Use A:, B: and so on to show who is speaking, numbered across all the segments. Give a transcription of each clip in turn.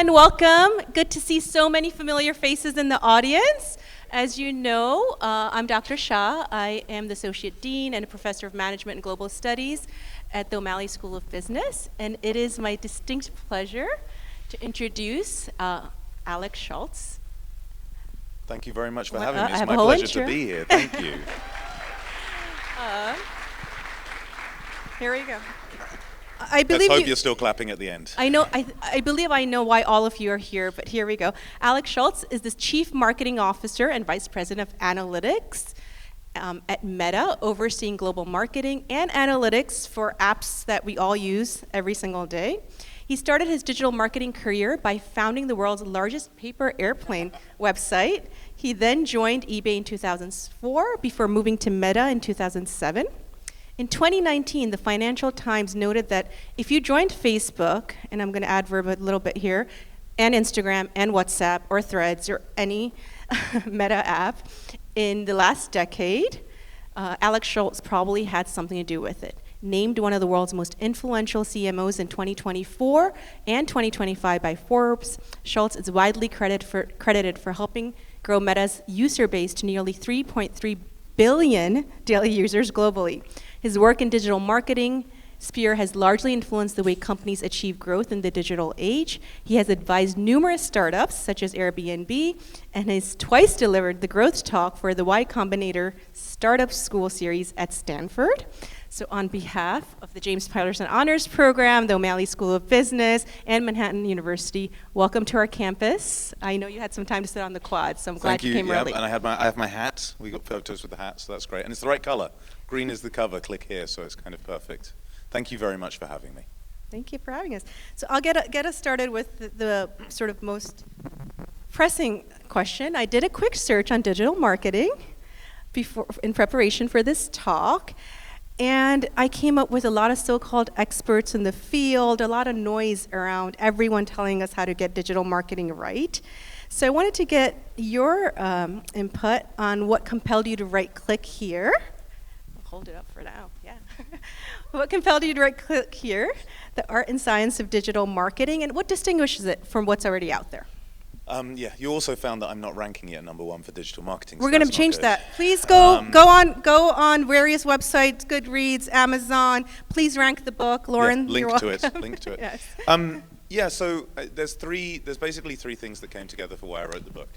A: everyone. Welcome. Good to see so many familiar faces in the audience. As you know, I'm Dr. Shah. I am the Associate Dean and a Professor of Management and Global Studies at the O'Malley School of Business. And it is my distinct pleasure to introduce Alex Schultz.
B: Thank you very much for having me. It's
A: my
B: pleasure to be here. Thank you.
A: Here we go.
B: Let's hope you're still clapping at the end.
A: I believe I know why all of you are here, but here we go. Alex Schultz is the Chief Marketing Officer and Vice President of Analytics at Meta, overseeing global marketing and analytics for apps that we all use every single day. He started his digital marketing career by founding the world's largest paper airplane website. He then joined eBay in 2004 before moving to Meta in 2007. In 2019, the Financial Times noted that if you joined Facebook, and I'm going to adverb a little bit here, and Instagram and WhatsApp or Threads or any Meta app in the last decade, Alex Schultz probably had something to do with it. Named one of the world's most influential CMOs in 2024 and 2025 by Forbes, Schultz is widely credited for helping grow Meta's user base to nearly 3.3 billion daily users globally. His work in digital marketing sphere has largely influenced the way companies achieve growth in the digital age. He has advised numerous startups, such as Airbnb, and has twice delivered the growth talk for the Y Combinator Startup School Series at Stanford. So on behalf of the James Patterson Honors Program, the O'Malley School of Business, and Manhattan University, welcome to our campus. I know you had some time to sit on the quad, so I'm glad you came early.
B: And I have my hat. We got photos with the hat, so that's great. And it's the right color. Green is the cover. Click here, so it's kind of perfect. Thank you very much for having me.
A: Thank you for having us. So I'll get us started with the sort of most pressing question. I did a quick search on digital marketing in preparation for this talk. And I came up with a lot of so-called experts in the field, a lot of noise around everyone telling us how to get digital marketing right. So I wanted to get your input on what compelled you to right-click here. I'll hold it up for now, yeah. What compelled you to right-click here, the art and science of digital marketing, and what distinguishes it from what's already out there?
B: You also found that I'm not ranking it at #1 for digital marketing.
A: We're going to change that. Please go on various websites, Goodreads, Amazon. Please rank the book, Lauren.
B: Yeah, link to it.
A: Yes.
B: So there's basically three things that came together for why I wrote the book.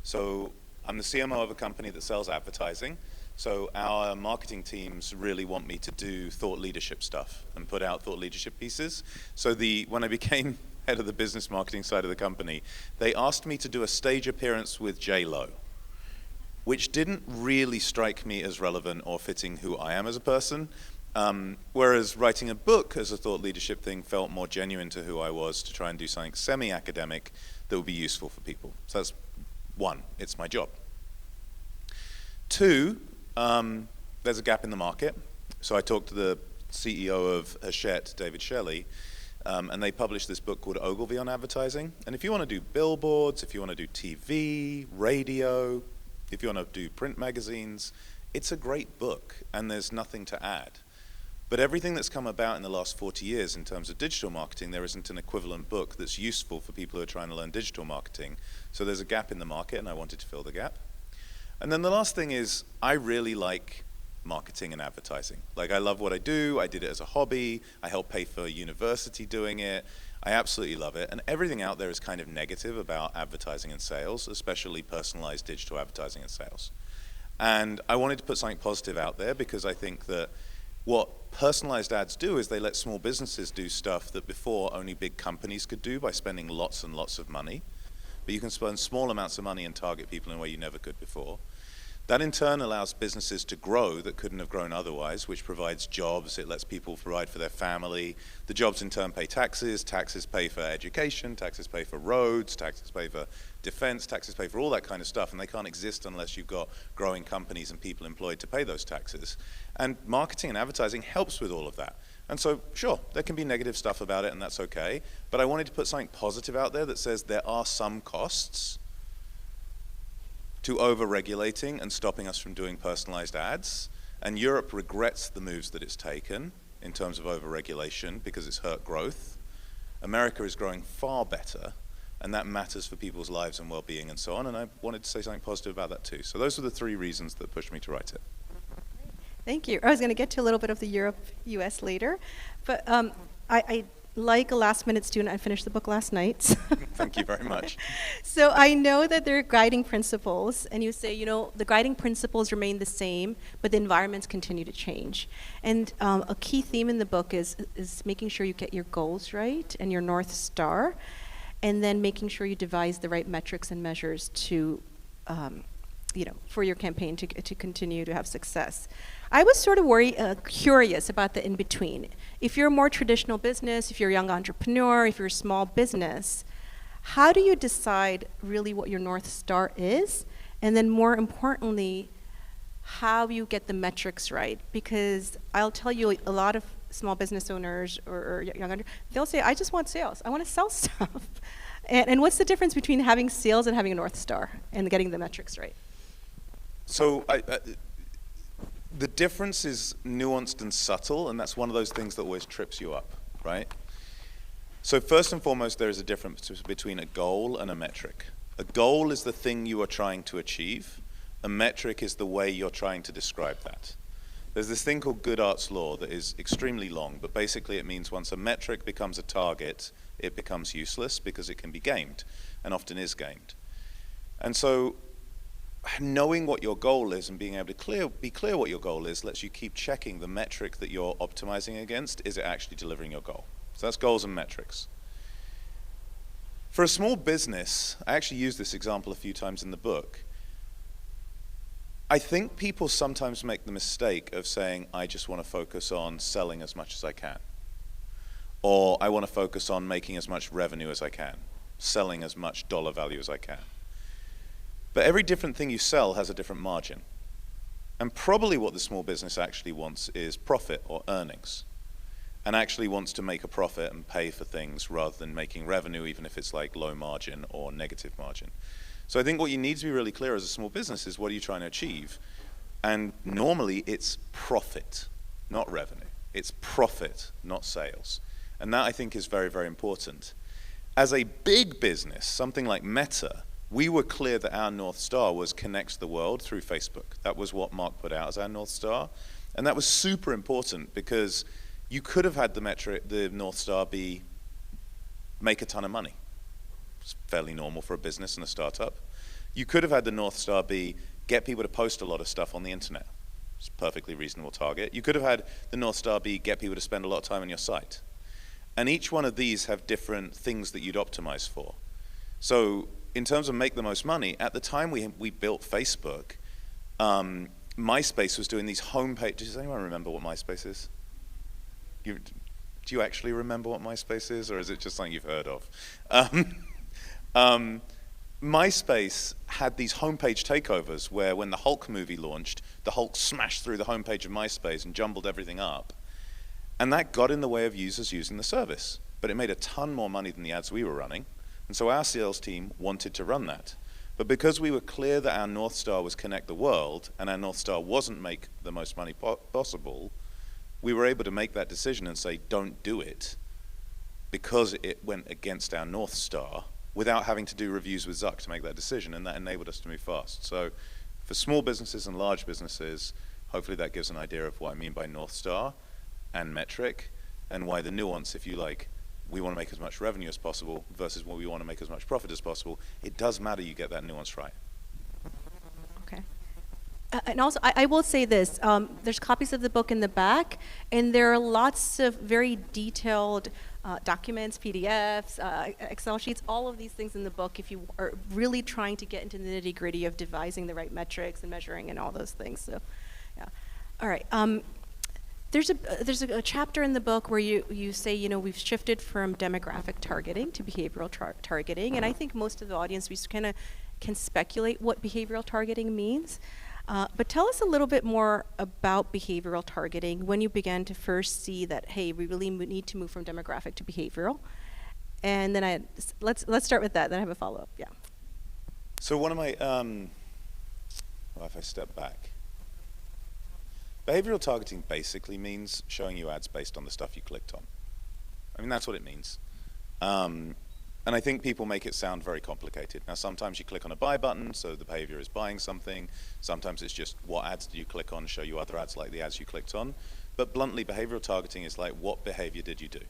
B: So I'm the CMO of a company that sells advertising. So our marketing teams really want me to do thought leadership stuff and put out thought leadership pieces. So when I became head of the business marketing side of the company, they asked me to do a stage appearance with J.Lo, which didn't really strike me as relevant or fitting who I am as a person, whereas writing a book as a thought leadership thing felt more genuine to who I was, to try and do something semi-academic that would be useful for people. So that's one, it's my job. Two, there's a gap in the market. So I talked to the CEO of Hachette, David Shelley, and they published this book called Ogilvy on Advertising. And if you want to do billboards, if you want to do TV, radio, if you want to do print magazines, it's a great book, and there's nothing to add. But everything that's come about in the last 40 years in terms of digital marketing, there isn't an equivalent book that's useful for people who are trying to learn digital marketing. So there's a gap in the market, and I wanted to fill the gap. And then the last thing is, I really like marketing and advertising. Like, I love what I do. I did it as a hobby. I helped pay for university doing it. I absolutely love it. And everything out there is kind of negative about advertising and sales, especially personalized digital advertising and sales. And I wanted to put something positive out there because I think that what personalized ads do is they let small businesses do stuff that before only big companies could do by spending lots and lots of money. But you can spend small amounts of money and target people in a way you never could before. That in turn allows businesses to grow that couldn't have grown otherwise, which provides jobs. It lets people provide for their family. The jobs in turn pay taxes. Taxes pay for education. Taxes pay for roads. Taxes pay for defense. Taxes pay for all that kind of stuff. And they can't exist unless you've got growing companies and people employed to pay those taxes. And marketing and advertising helps with all of that. And so, sure, there can be negative stuff about it, and that's okay. But I wanted to put something positive out there that says there are some costs to over-regulating and stopping us from doing personalized ads. And Europe regrets the moves that it's taken in terms of over-regulation because it's hurt growth. America is growing far better, and that matters for people's lives and well-being and so on, and I wanted to say something positive about that too. So those are the 3 reasons that pushed me to write it.
A: Thank you. I was going to get to a little bit of the Europe-US later, but I like a last-minute student, I finished the book last night.
B: Thank you very much.
A: So I know that there are guiding principles, and you say, the guiding principles remain the same, but the environments continue to change. And a key theme in the book is making sure you get your goals right and your North Star, and then making sure you devise the right metrics and measures to, for your campaign to continue to have success. I was sort of curious about the in-between. If you're a more traditional business, if you're a young entrepreneur, if you're a small business, how do you decide really what your North Star is? And then more importantly, how you get the metrics right? Because I'll tell you, a lot of small business owners or young entrepreneurs, they'll say, I just want sales. I want to sell stuff. And what's the difference between having sales and having a North Star and getting the metrics right?
B: So the difference is nuanced and subtle, and that's one of those things that always trips you up, right? So first and foremost, there is a difference between a goal and a metric. A goal is the thing you are trying to achieve. A metric is the way you're trying to describe that. There's this thing called Goodhart's law that is extremely long, but basically it means once a metric becomes a target, it becomes useless because it can be gamed, and often is gamed. And so knowing what your goal is and being able to be clear what your goal is lets you keep checking the metric that you're optimizing against. Is it actually delivering your goal? So that's goals and metrics. For a small business, I actually use this example a few times in the book. I think people sometimes make the mistake of saying, I just want to focus on selling as much as I can. Or I want to focus on making as much revenue as I can, selling as much dollar value as I can. But every different thing you sell has a different margin. And probably what the small business actually wants is profit or earnings, and actually wants to make a profit and pay for things rather than making revenue, even if it's like low margin or negative margin. So I think what you need to be really clear as a small business is, what are you trying to achieve? And normally it's profit, not revenue. It's profit, not sales. And that, I think, is very, very important. As a big business, something like Meta, we were clear that our North Star was connect the world through Facebook. That was what Mark put out as our North Star. And that was super important because you could have had the North Star be make a ton of money. It's fairly normal for a business and a startup. You could have had the North Star be get people to post a lot of stuff on the internet. It's a perfectly reasonable target. You could have had the North Star be get people to spend a lot of time on your site. And each one of these have different things that you'd optimize for. So in terms of make the most money, at the time we built Facebook, MySpace was doing these homepage. Does anyone remember what MySpace is? Do you actually remember what MySpace is, or is it just something you've heard of? MySpace had these homepage takeovers where when the Hulk movie launched, the Hulk smashed through the homepage of MySpace and jumbled everything up. And that got in the way of users using the service. But it made a ton more money than the ads we were running. And so our sales team wanted to run that. But because we were clear that our North Star was connect the world, and our North Star wasn't make the most money possible, we were able to make that decision and say, don't do it, because it went against our North Star, without having to do reviews with Zuck to make that decision, and that enabled us to move fast. So for small businesses and large businesses, hopefully that gives an idea of what I mean by North Star and metric, and why the nuance, if you like, we want to make as much revenue as possible versus what we want to make as much profit as possible. It does matter you get that nuance right.
A: Okay. And also, I will say this, there's copies of the book in the back, and there are lots of very detailed documents, PDFs, Excel sheets, all of these things in the book if you are really trying to get into the nitty-gritty of devising the right metrics and measuring and all those things. So, yeah. All right. There's a chapter in the book where you say, we've shifted from demographic targeting to behavioral targeting, and I think most of the audience, we kind of can speculate what behavioral targeting means. But tell us a little bit more about behavioral targeting, when you began to first see that, hey, we really need to move from demographic to behavioral. And then let's start with that, then I have a follow-up, yeah.
B: So one of my, if I step back, behavioral targeting basically means showing you ads based on the stuff you clicked on. I mean, that's what it means. And I think people make it sound very complicated. Now, sometimes you click on a buy button, so the behavior is buying something. Sometimes it's just what ads do you click on, show you other ads like the ads you clicked on. But bluntly, behavioral targeting is like, what behavior did you do?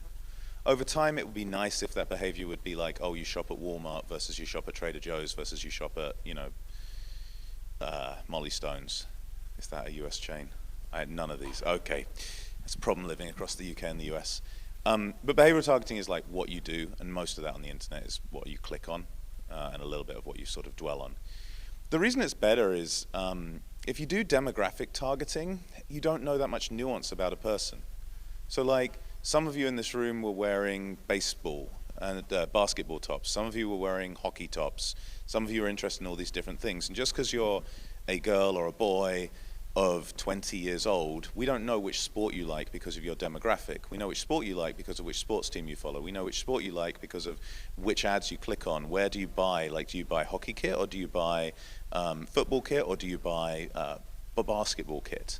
B: Over time, it would be nice if that behavior would be like, oh, you shop at Walmart versus you shop at Trader Joe's versus you shop at, Molly Stone's. Is that a US chain? I had none of these. Okay. That's a problem living across the UK and the US. But behavioral targeting is like what you do, and most of that on the internet is what you click on, and a little bit of what you sort of dwell on. The reason it's better is if you do demographic targeting, you don't know that much nuance about a person. So like, some of you in this room were wearing baseball and basketball tops. Some of you were wearing hockey tops. Some of you are interested in all these different things. And just because you're a girl or a boy of 20 years old, we don't know which sport you like because of your demographic. We know which sport you like because of which sports team you follow. We know which sport you like because of which ads you click on. Where do you buy? Like, do you buy hockey kit, or do you buy football kit, or do you buy a basketball kit?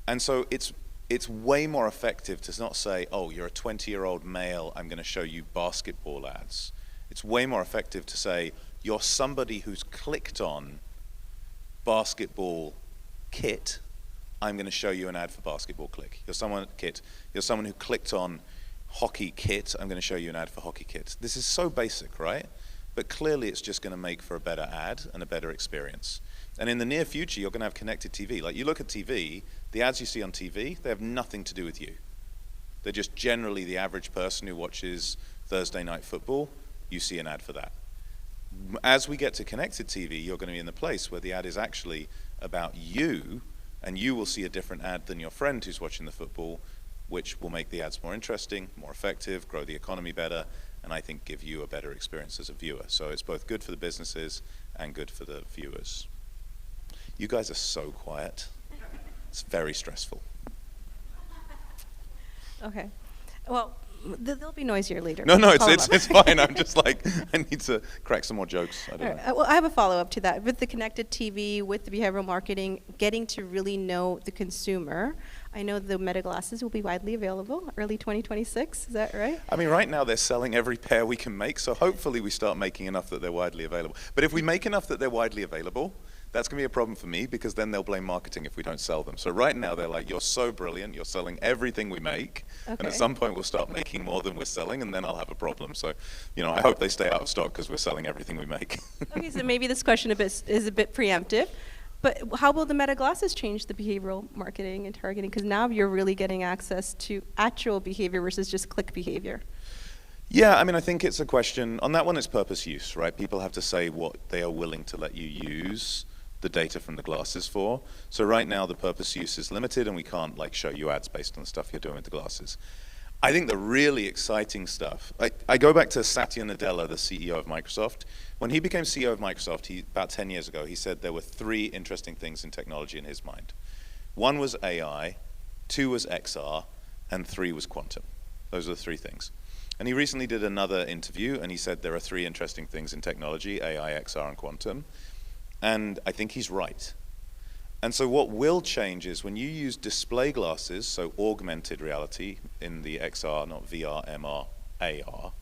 B: And so it's way more effective to not say, oh, you're a 20-year-old male, I'm going to show you basketball ads. It's way more effective to say, you're somebody who's clicked on basketball kit, I'm going to show you an ad for basketball click. You're someone who clicked on hockey kit, I'm going to show you an ad for hockey kit. This is so basic, right? But clearly it's just going to make for a better ad and a better experience. And in the near future, you're going to have connected TV. Like, you look at TV, the ads you see on TV, they have nothing to do with you. They're just generally the average person who watches Thursday Night Football. You see an ad for that. As we get to connected TV, you're going to be in the place where the ad is actually about you, and you will see a different ad than your friend who's watching the football, which will make the ads more interesting, more effective, grow the economy better, and I think give you a better experience as a viewer. So it's both good for the businesses and good for the viewers. You guys are so quiet. It's very stressful.
A: Okay. Well, there'll be noisier later.
B: No, it's fine. I'm just like, I need to crack some more jokes. I don't know.
A: Well, I have a follow-up to that. With the connected TV, with the behavioral marketing, getting to really know the consumer, I know the Meta glasses will be widely available early 2026. Is that right?
B: I mean, right now they're selling every pair we can make, so hopefully we start making enough that they're widely available. But if we make enough that they're widely available, that's going to be a problem for me, because then they'll blame marketing if we don't sell them. So right now they're like, you're so brilliant, you're selling everything we make, and at some point we'll start making more than we're selling, and then I'll have a problem. So, I hope they stay out of stock because we're selling everything we make.
A: Okay, so maybe this question is a bit preemptive, but how will the Meta glasses change the behavioral marketing and targeting? Because now you're really getting access to actual behavior versus just click behavior.
B: Yeah, I mean, I think it's a question, on that one it's purpose use, right? People have to say what they are willing to let you use the data from the glasses for. So right now the purpose use is limited, and we can't show you ads based on the stuff you're doing with the glasses. I think the really exciting stuff, I go back to Satya Nadella, the CEO of Microsoft. When he became CEO of Microsoft, about 10 years ago, he said there were 3 interesting things in technology in his mind. 1 was AI, 2 was XR, and 3 was quantum. Those are the 3 things. And he recently did another interview, and he said there are 3 interesting things in technology: AI, XR, and quantum. And I think he's right. And so what will change is when you use display glasses, so augmented reality in the XR, not VR, MR, AR,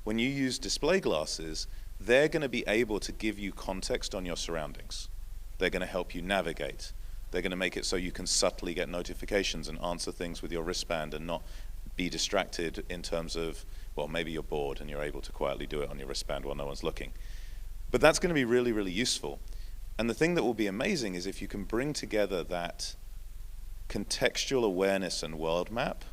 B: when you use display glasses, they're going to be able to give you context on your surroundings. They're going to help you navigate. They're going to make it so you can subtly get notifications and answer things with your wristband and not be distracted in terms of, well, maybe you're bored and you're able to quietly do it on your wristband while no one's looking. But that's going to be really, really useful. And the thing that will be amazing is if you can bring together that contextual awareness and world map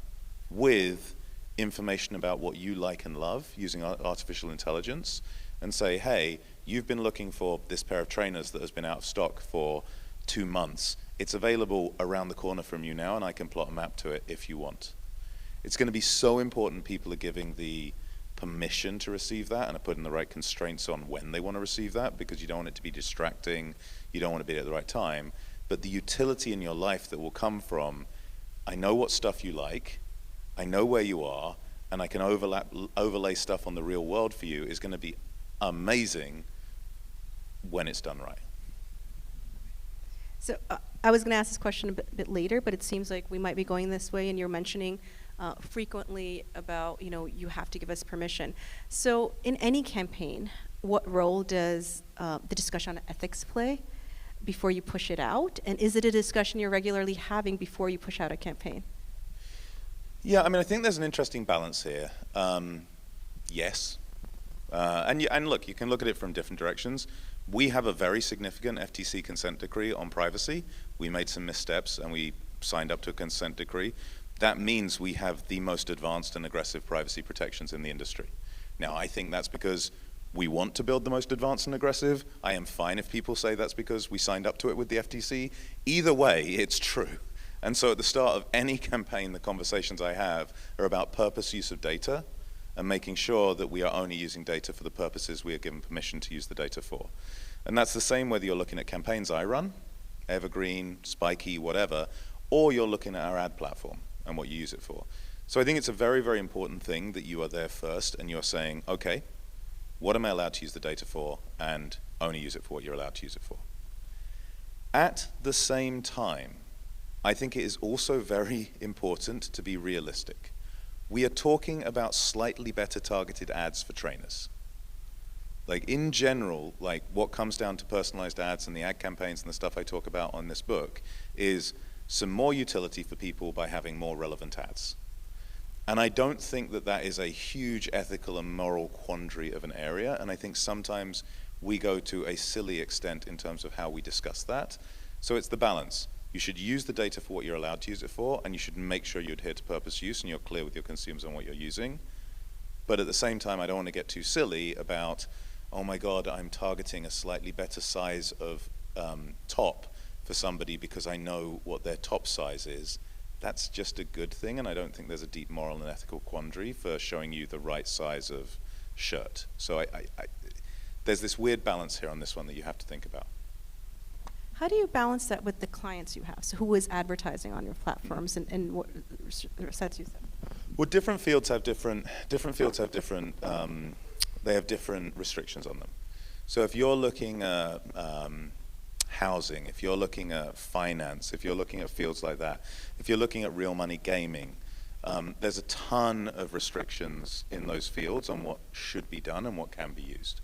B: with information about what you like and love using artificial intelligence, and say, hey, you've been looking for this pair of trainers that has been out of stock for 2 months. It's available around the corner from you now, and I can plot a map to it if you want. It's going to be so important people are giving the permission to receive that and are putting the right constraints on when they want to receive that, because you don't want it to be distracting, you don't want to be at the right time. But the utility in your life that will come from, I know what stuff you like, I know where you are, and I can overlay stuff on the real world for you, is going to be amazing when it's done right.
A: So I was going to ask this question a bit later, but it seems like we might be going this way, and you're mentioning frequently about, you have to give us permission. So in any campaign, what role does the discussion on ethics play before you push it out? And is it a discussion you're regularly having before you push out a campaign?
B: Yeah, I think there's an interesting balance here. Yes. And look, you can look at it from different directions. We have a very significant FTC consent decree on privacy. We made some missteps and we signed up to a consent decree. That means we have the most advanced and aggressive privacy protections in the industry. Now, I think that's because we want to build the most advanced and aggressive. I am fine if people say that's because we signed up to it with the FTC. Either way, it's true. And so at the start of any campaign, the conversations I have are about purpose use of data and making sure that we are only using data for the purposes we are given permission to use the data for. And that's the same whether you're looking at campaigns I run, Evergreen, Spiky, whatever, or you're looking at our ad platform and what you use it for. So I think it's a very, very important thing that you are there first and you're saying, okay, what am I allowed to use the data for, and only use it for what you're allowed to use it for. At the same time, I think it is also very important to be realistic. We are talking about slightly better targeted ads for trainers. Like in general, like what comes down to personalized ads and the ad campaigns and the stuff I talk about on this book is some more utility for people by having more relevant ads. And I don't think that that is a huge ethical and moral quandary of an area, and I think sometimes we go to a silly extent in terms of how we discuss that. So it's the balance. You should use the data for what you're allowed to use it for, and you should make sure you adhere to purpose use and you're clear with your consumers on what you're using. But at the same time, I don't want to get too silly about, oh my God, I'm targeting a slightly better size of top for somebody because I know what their top size is. That's just a good thing, and I don't think there's a deep moral and ethical quandary for showing you the right size of shirt. So there's this weird balance here on this one that you have to think about.
A: How do you balance that with the clients you have? So who is advertising on your platforms and what sets you set?
B: Well, different fields have different they have different restrictions on them. So if you're looking at housing, if you're looking at finance, if you're looking at fields like that, if you're looking at real money gaming, there's a ton of restrictions in those fields on what should be done and what can be used.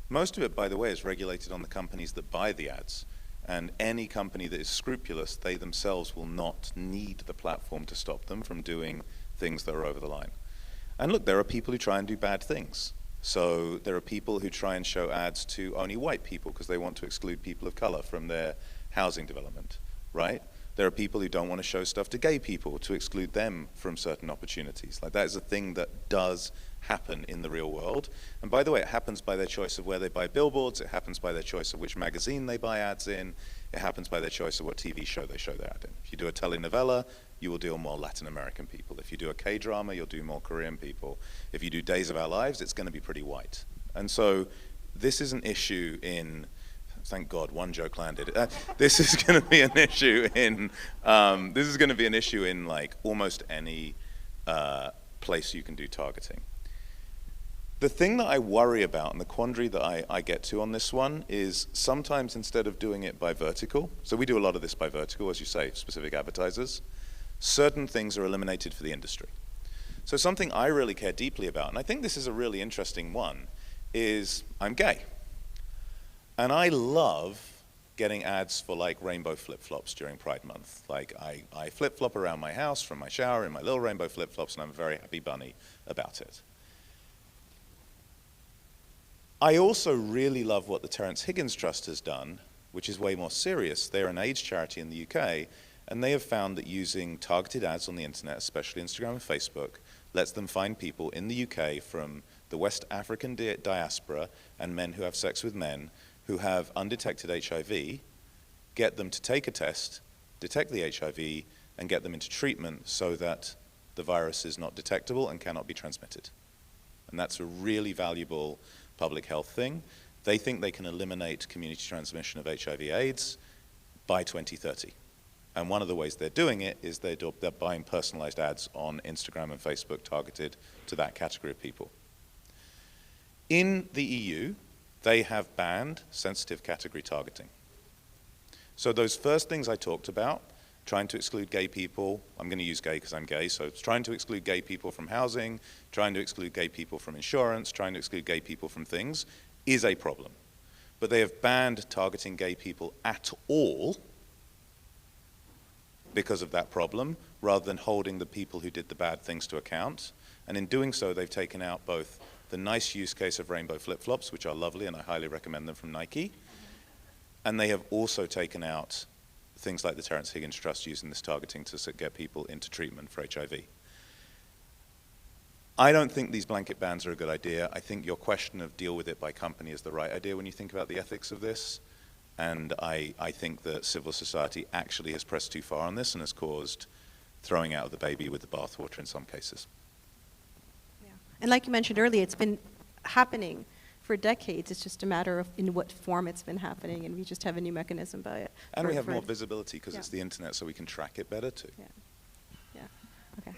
B: Most of it, by the way, is regulated on the companies that buy the ads. And any company that is scrupulous, they themselves will not need the platform to stop them from doing things that are over the line. And look, there are people who try and do bad things. So there are people who try and show ads to only white people because they want to exclude people of color from their housing development, right? There are people who don't want to show stuff to gay people to exclude them from certain opportunities. Like that is a thing that does happen in the real world. And by the way, it happens by their choice of where they buy billboards, it happens by their choice of which magazine they buy ads in, it happens by their choice of what TV show they show their ad in. If you do a telenovela, you will deal more Latin American people. If you do a K-drama, you'll do more Korean people. If you do Days of Our Lives, it's going to be pretty white. And so this is an issue in, thank God, one joke landed. This is going to be an issue in, like almost any place you can do targeting. The thing that I worry about and the quandary that I get to on this one is sometimes instead of doing it by vertical, so we do a lot of this by vertical, as you say, specific advertisers, certain things are eliminated for the industry. So something I really care deeply about, and I think this is a really interesting one, is I'm gay. And I love getting ads for like rainbow flip-flops during Pride Month. Like I flip-flop around my house from my shower in my little rainbow flip-flops, and I'm a very happy bunny about it. I also really love what the Terence Higgins Trust has done, which is way more serious. They're an AIDS charity in the UK, and they have found that using targeted ads on the internet, especially Instagram and Facebook, lets them find people in the UK from the West African diaspora and men who have sex with men who have undetected HIV, get them to take a test, detect the HIV, and get them into treatment so that the virus is not detectable and cannot be transmitted. And that's a really valuable public health thing. They think they can eliminate community transmission of HIV/AIDS by 2030. And one of the ways they're doing it is they're buying personalized ads on Instagram and Facebook targeted to that category of people. In the EU, they have banned sensitive category targeting. So those first things I talked about, trying to exclude gay people. I'm going to use gay because I'm gay, so it's trying to exclude gay people from housing, trying to exclude gay people from insurance, trying to exclude gay people from things is a problem. But they have banned targeting gay people at all because of that problem, rather than holding the people who did the bad things to account. And in doing so, they've taken out both the nice use case of rainbow flip-flops, which are lovely, and I highly recommend them from Nike, and they have also taken out things like the Terence Higgins Trust using this targeting to get people into treatment for HIV. I don't think these blanket bans are a good idea. I think your question of deal with it by company is the right idea when you think about the ethics of this. And I think that civil society actually has pressed too far on this and has caused throwing out of the baby with the bathwater in some cases.
A: Yeah. And like you mentioned earlier, it's been happening for decades. It's just a matter of in what form it's been happening, and we just have a new mechanism by it.
B: And we have more visibility because it's the internet, so we can track it better too.
A: Yeah. Yeah. Okay.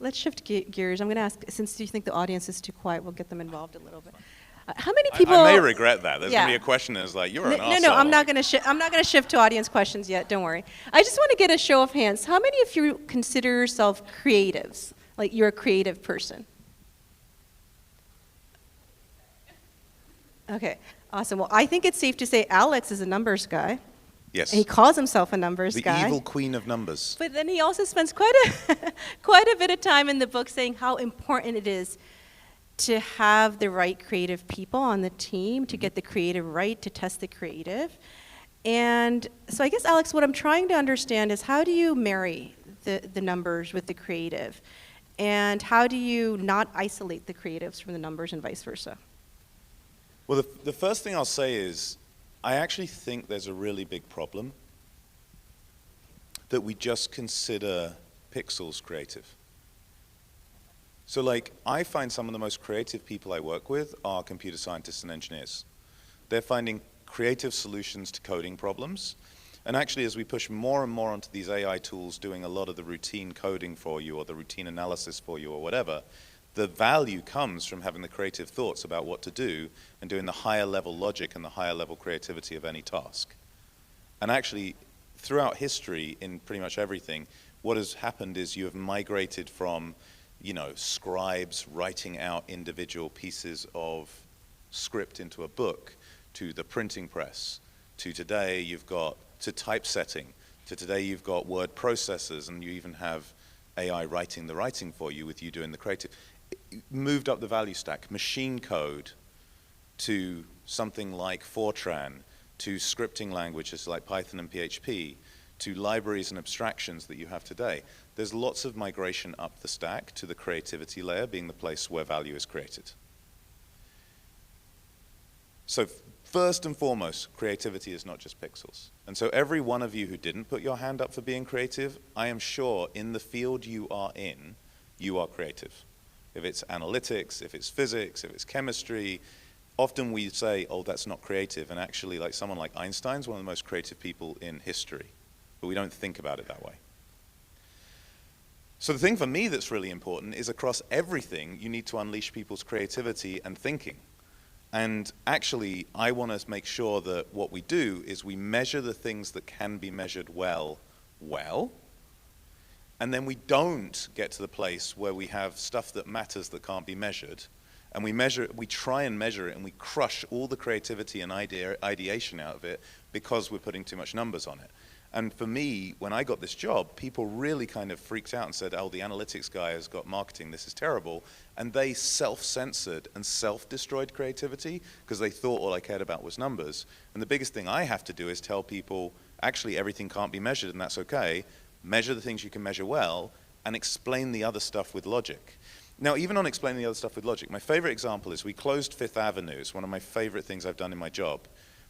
A: Let's shift gears. I'm going to ask, since you think the audience is too quiet, we'll get them involved a little bit. How many people?
B: I may regret that. There's going to be a question that's like, you're an arsehole.
A: No, I'm not going to shift to audience questions yet. Don't worry. I just want to get a show of hands. How many of you consider yourself creatives? Like you're a creative person? Okay, awesome. Well, I think it's safe to say Alex is a numbers guy.
B: Yes.
A: And he calls himself a numbers guy.
B: The evil queen of numbers.
A: But then he also spends quite a bit of time in the book saying how important it is to have the right creative people on the team, to get the creative right, to test the creative. And so I guess, Alex, what I'm trying to understand is how do you marry the numbers with the creative? And how do you not isolate the creatives from the numbers and vice versa?
B: Well, the first thing I'll say is I actually think there's a really big problem that we just consider pixels creative. So like, I find some of the most creative people I work with are computer scientists and engineers. They're finding creative solutions to coding problems. And actually, as we push more and more onto these AI tools doing a lot of the routine coding for you or the routine analysis for you or whatever, the value comes from having the creative thoughts about what to do and doing the higher level logic and the higher level creativity of any task. And actually, throughout history, in pretty much everything, what has happened is you have migrated from, you know, scribes writing out individual pieces of script into a book, to the printing press, to today you've got to typesetting, to today you've got word processors, and you even have AI writing the writing for you with you doing the creative. It moved up the value stack, machine code to something like Fortran, to scripting languages like Python and PHP, to libraries and abstractions that you have today. There's lots of migration up the stack to the creativity layer being the place where value is created. So first and foremost, creativity is not just pixels. And so every one of you who didn't put your hand up for being creative, I am sure in the field you are in, you are creative. If it's analytics, if it's physics, if it's chemistry, often we say, oh, that's not creative. And actually, like someone like Einstein's one of the most creative people in history. But we don't think about it that way. So the thing for me that's really important is across everything, you need to unleash people's creativity and thinking. And actually, I want to make sure that what we do is we measure the things that can be measured well, and then we don't get to the place where we have stuff that matters that can't be measured, and we try and measure it, and we crush all the creativity and ideation out of it because we're putting too much numbers on it. And for me, when I got this job, people really kind of freaked out and said, oh, the analytics guy has got marketing, this is terrible. And they self-censored and self-destroyed creativity because they thought all I cared about was numbers. And the biggest thing I have to do is tell people, actually, everything can't be measured, and that's okay. Measure the things you can measure well, and explain the other stuff with logic. Now, even on explaining the other stuff with logic, my favorite example is we closed Fifth Avenue. It's one of my favorite things I've done in my job.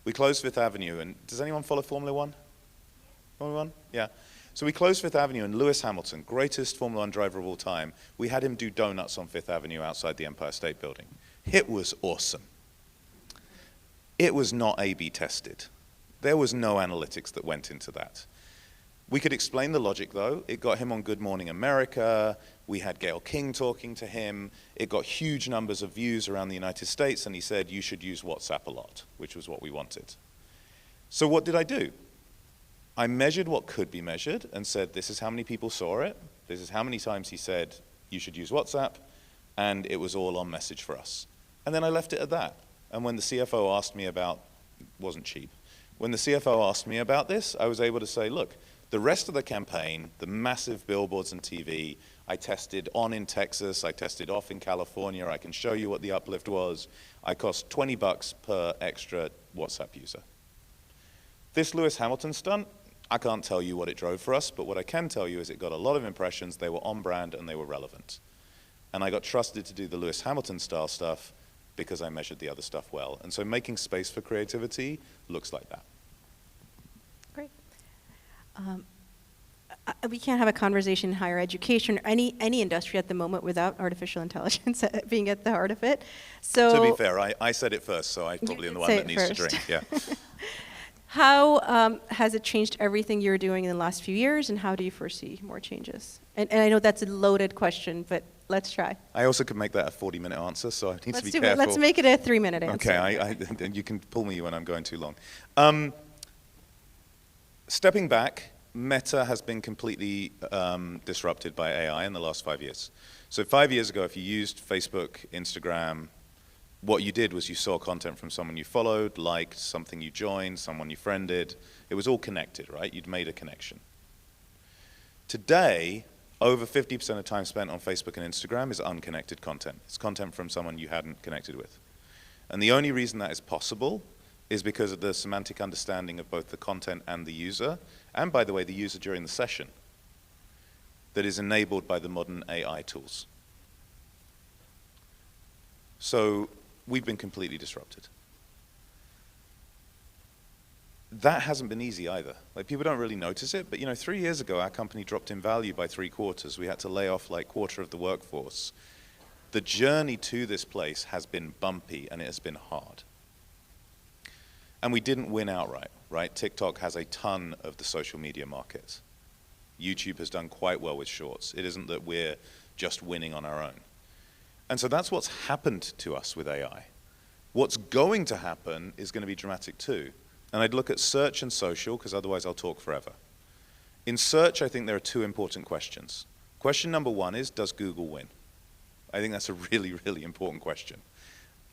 B: We closed Fifth Avenue, and does anyone follow Formula One? Formula One? Yeah. So we closed Fifth Avenue, and Lewis Hamilton, greatest Formula One driver of all time, we had him do donuts on Fifth Avenue outside the Empire State Building. It was awesome. It was not A/B tested. There was no analytics that went into that. We could explain the logic, though. It got him on Good Morning America. We had Gayle King talking to him. It got huge numbers of views around the United States, and he said, you should use WhatsApp a lot, which was what we wanted. So what did I do? I measured what could be measured and said, this is how many people saw it, this is how many times he said, you should use WhatsApp, and it was all on message for us. And then I left it at that. And when the CFO asked me about, wasn't cheap, when the CFO asked me about this, I was able to say, look, the rest of the campaign, the massive billboards and TV, I tested on in Texas, I tested off in California, I can show you what the uplift was. I cost $20 per extra WhatsApp user. This Lewis Hamilton stunt, I can't tell you what it drove for us, but what I can tell you is it got a lot of impressions, they were on brand and they were relevant. And I got trusted to do the Lewis Hamilton style stuff because I measured the other stuff well. And so making space for creativity looks like that.
A: Great. We can't have a conversation in higher education or any industry at the moment without artificial intelligence being at the heart of it. So
B: to be fair, I said it first, so I'm probably the one that needs to drink. Yeah.
A: How has it changed everything you're doing in the last few years, and how do you foresee more changes? And I know that's a loaded question, but let's try.
B: I also could make that a 40-minute answer, so I need to be careful.
A: Let's make it a 3-minute answer.
B: Okay, you can pull me when I'm going too long. Stepping back, Meta has been completely disrupted by AI in the last 5 years. So 5 years ago, if you used Facebook, Instagram, what you did was you saw content from someone you followed, liked, something you joined, someone you friended. It was all connected, right? You'd made a connection. Today, over 50% of time spent on Facebook and Instagram is unconnected content. It's content from someone you hadn't connected with. And the only reason that is possible is because of the semantic understanding of both the content and the user, and by the way, the user during the session, that is enabled by the modern AI tools. So we've been completely disrupted. That hasn't been easy either. Like, people don't really notice it, but 3 years ago, our company dropped in value by 3/4. We had to lay off like 1/4 of the workforce. The journey to this place has been bumpy and it has been hard. And we didn't win outright, right? TikTok has a ton of the social media market. YouTube has done quite well with shorts. It isn't that we're just winning on our own. And so that's what's happened to us with AI. What's going to happen is going to be dramatic too. And I'd look at search and social, because otherwise I'll talk forever. In search, I think there are two important questions. Question number one is, does Google win? I think that's a really, really important question.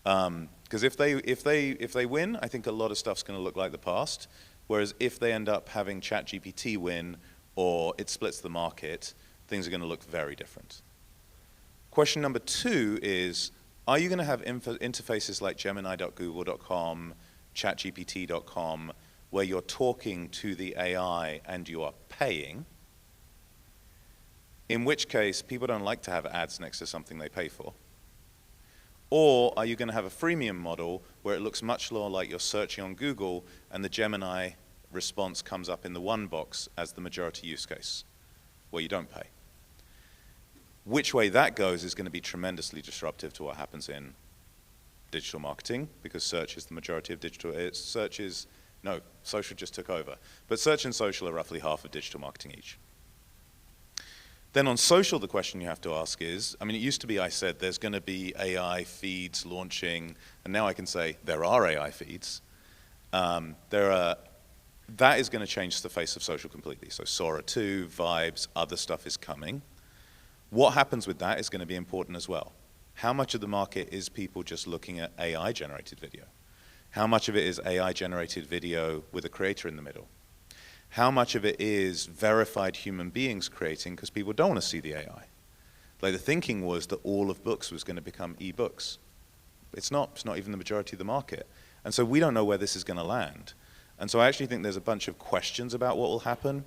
B: Because if they win, I think a lot of stuff's going to look like the past. Whereas if they end up having ChatGPT win, or it splits the market, things are going to look very different. Question number two is, are you going to have interfaces like Gemini.google.com, ChatGPT.com, where you're talking to the AI and you are paying? In which case, people don't like to have ads next to something they pay for. Or are you going to have a freemium model where it looks much more like you're searching on Google and the Gemini response comes up in the one box as the majority use case, where you don't pay? Which way that goes is going to be tremendously disruptive to what happens in digital marketing, because search is the majority of digital. Social just took over. But search and social are roughly half of digital marketing each. Then on social, the question you have to ask is, it used to be I said there's going to be AI feeds launching, and now I can say there are AI feeds. That is going to change the face of social completely. So Sora 2, Vibes, other stuff is coming. What happens with that is going to be important as well. How much of the market is people just looking at AI-generated video? How much of it is AI-generated video with a creator in the middle? How much of it is verified human beings creating because people don't want to see the AI? Like, the thinking was that all of books was going to become e-books. It's not. It's not even the majority of the market. And so we don't know where this is going to land. And so I actually think there's a bunch of questions about what will happen.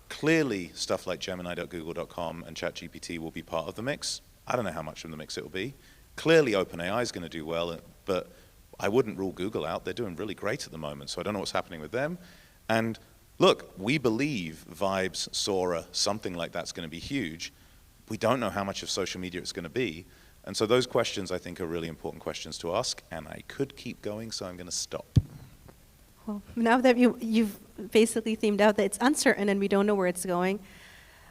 B: Clearly, stuff like Gemini.google.com and ChatGPT will be part of the mix. I don't know how much of the mix it will be. Clearly, OpenAI is going to do well, but I wouldn't rule Google out. They're doing really great at the moment, so I don't know what's happening with them. And look, we believe Vibes, Sora, something like that's going to be huge. We don't know how much of social media it's going to be. And so those questions, I think, are really important questions to ask. And I could keep going, so I'm going to stop.
A: Well, now that you've basically themed out that it's uncertain and we don't know where it's going,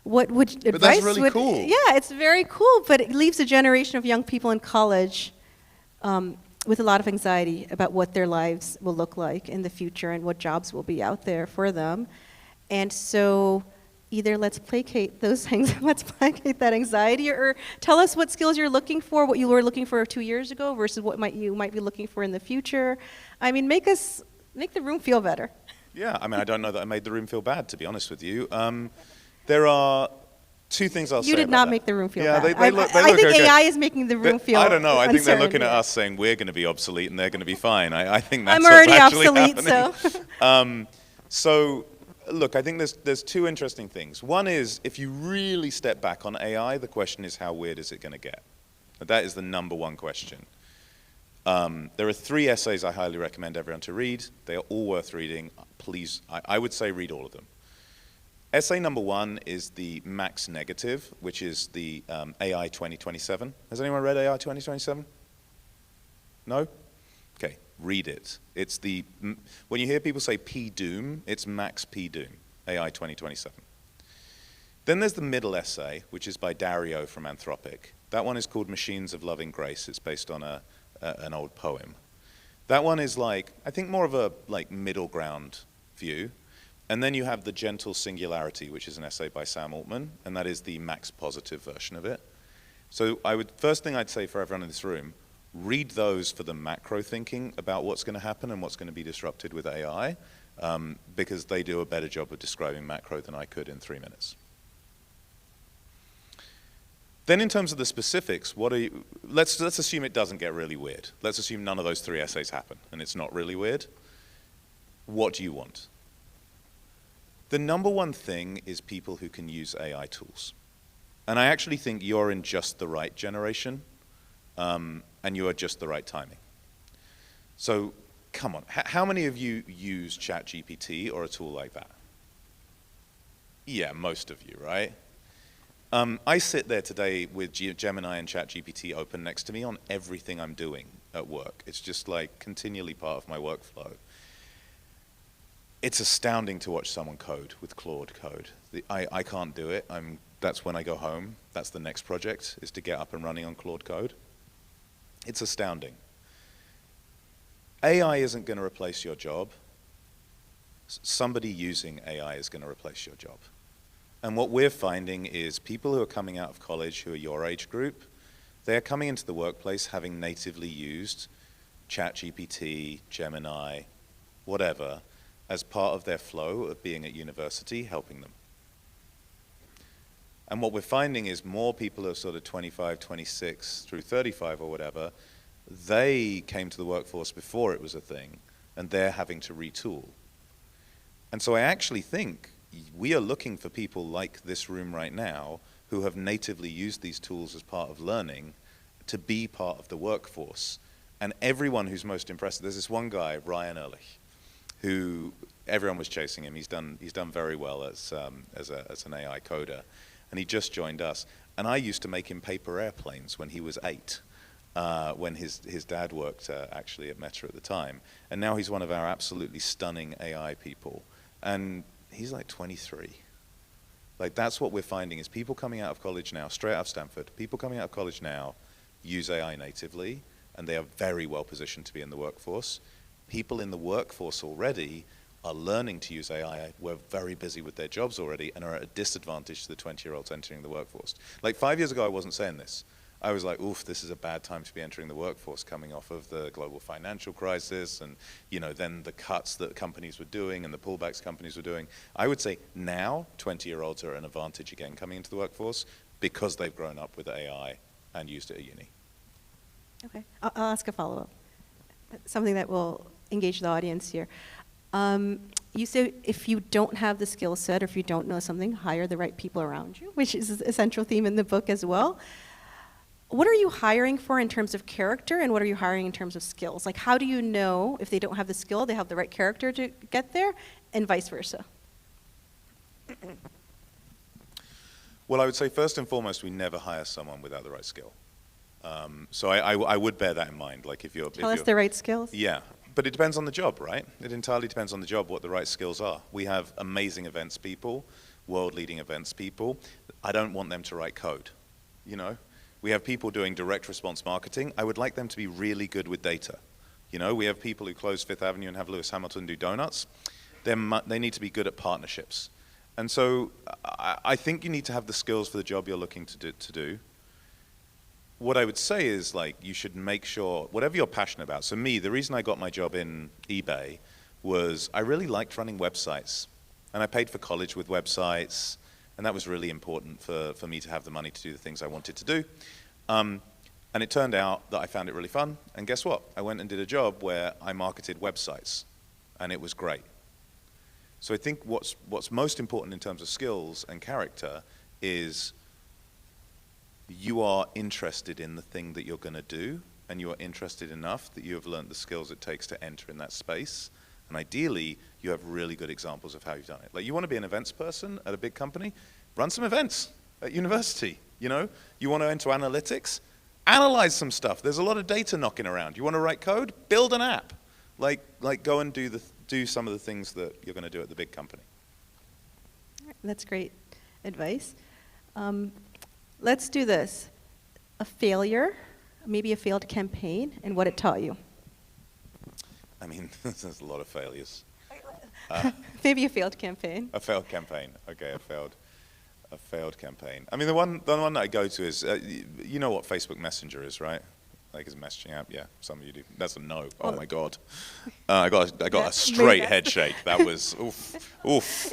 A: what would advice would...
B: But that's really cool.
A: Yeah, it's very cool, but it leaves a generation of young people in college with a lot of anxiety about what their lives will look like in the future and what jobs will be out there for them. And so either let's placate those things, let's placate that anxiety, or tell us what skills you're looking for, what you were looking for 2 years ago versus what you might be looking for in the future. I mean, make the room feel better.
B: Yeah, I mean, I don't know that I made the room feel bad, to be honest with you. There are two things I'll say.
A: You did
B: about
A: not
B: that.
A: make the room feel
B: Yeah,
A: bad.
B: they look
A: I think
B: okay.
A: AI is making the room feel
B: I don't know. I think they're
A: uncertain,
B: looking at
A: yeah.
B: us saying we're going to be obsolete and they're going to be fine. I think that's
A: I'm
B: what's
A: already
B: actually
A: obsolete,
B: happening. So, look, I think there's two interesting things. One is, if you really step back on AI, the question is, how weird is it going to get? That is the number one question. There are 3 essays I highly recommend everyone to read. They are all worth reading. Please, I would say read all of them. Essay number 1 is the Max Negative, which is the AI 2027. Has anyone read AI 2027? No? Okay, read it. It's when you hear people say P-Doom, it's Max P-Doom, AI 2027. Then there's the middle essay, which is by Dario from Anthropic. That one is called Machines of Loving Grace. It's based on an old poem. That one is I think more of a middle ground view. And then you have The Gentle Singularity, which is an essay by Sam Altman, and that is the max positive version of it. So first thing I'd say for everyone in this room, read those for the macro thinking about what's going to happen and what's going to be disrupted with AI, because they do a better job of describing macro than I could in 3 minutes. Then in terms of the specifics, let's assume it doesn't get really weird. Let's assume none of those 3 essays happen and it's not really weird. What do you want? The number one thing is people who can use AI tools. And I actually think you're in just the right generation, and you are just the right timing. So come on, how many of you use ChatGPT or a tool like that? Yeah, most of you, right? I sit there today with Gemini and ChatGPT open next to me on everything I'm doing at work. It's just continually part of my workflow. It's astounding to watch someone code with Claude code. I can't do it. That's when I go home. That's the next project, is to get up and running on Claude code. It's astounding. AI isn't going to replace your job. Somebody using AI is going to replace your job. And what we're finding is people who are coming out of college, who are your age group, they're coming into the workplace having natively used ChatGPT, Gemini, whatever, as part of their flow of being at university, helping them. And what we're finding is more people who are sort of 25, 26 through 35 or whatever, they came to the workforce before it was a thing, and they're having to retool. And so I actually think we are looking for people like this room right now who have natively used these tools as part of learning to be part of the workforce. And everyone who's most impressive, there's this one guy, Ryan Ehrlich, who everyone was chasing him. He's done very well as an AI coder, and he just joined us. And I used to make him paper airplanes when he was 8, when his dad worked actually at Meta at the time. And now he's one of our absolutely stunning AI people. And he's 23. That's what we're finding is people coming out of college now, straight out of Stanford, people coming out of college now use AI natively, and they are very well positioned to be in the workforce. People in the workforce already are learning to use AI, were very busy with their jobs already, and are at a disadvantage to the 20-year-olds entering the workforce. 5 years ago, I wasn't saying this. I was like, oof, this is a bad time to be entering the workforce, coming off of the global financial crisis and then the cuts that companies were doing and the pullbacks companies were doing. I would say now 20-year-olds are at an advantage again coming into the workforce because they've grown up with AI and used it at uni.
A: Okay, I'll ask a follow-up. Something that will engage the audience here. You say if you don't have the skill set or if you don't know something, hire the right people around you, which is a central theme in the book as well. What are you hiring for in terms of character, and what are you hiring in terms of skills? How do you know if they don't have the skill, they have the right character to get there, and vice versa?
B: Well, I would say first and foremost, we never hire someone without the right skill. So I would bear that in mind.
A: Tell us the right skills?
B: Yeah, but it depends on the job, right? It entirely depends on the job what the right skills are. We have amazing events people, world-leading events people. I don't want them to write code, We have people doing direct response marketing. I would like them to be really good with data. We have people who close Fifth Avenue and have Lewis Hamilton do donuts. They need to be good at partnerships. And so I think you need to have the skills for the job you're looking to do. What I would say is, like, you should make sure, whatever you're passionate about. So me, the reason I got my job in eBay was I really liked running websites. And I paid for college with websites, and that was really important for me to have the money to do the things I wanted to do. And it turned out that I found it really fun. And guess what? I went and did a job where I marketed websites, and it was great. So I think what's most important in terms of skills and character is you are interested in the thing that you're going to do, and you are interested enough that you have learned the skills it takes to enter in that space. And ideally, you have really good examples of how you've done it. Like, you want to be an events person at a big company? Run some events at university, you know? You want to enter analytics? Analyze some stuff. There's a lot of data knocking around. You want to write code? Build an app. Like go and do some of the things that you're going to do at the big company.
A: That's great advice. Let's do this. A failure, maybe a failed campaign, and what it taught you.
B: I mean, there's a lot of failures.
A: Maybe a failed campaign.
B: A failed campaign. Okay, a failed campaign. I mean, the one that I go to is, you know what Facebook Messenger is, right? Like, it's a messaging app. Yeah, some of you do. That's a no. Oh my God. I got a straight head shake. That was oof.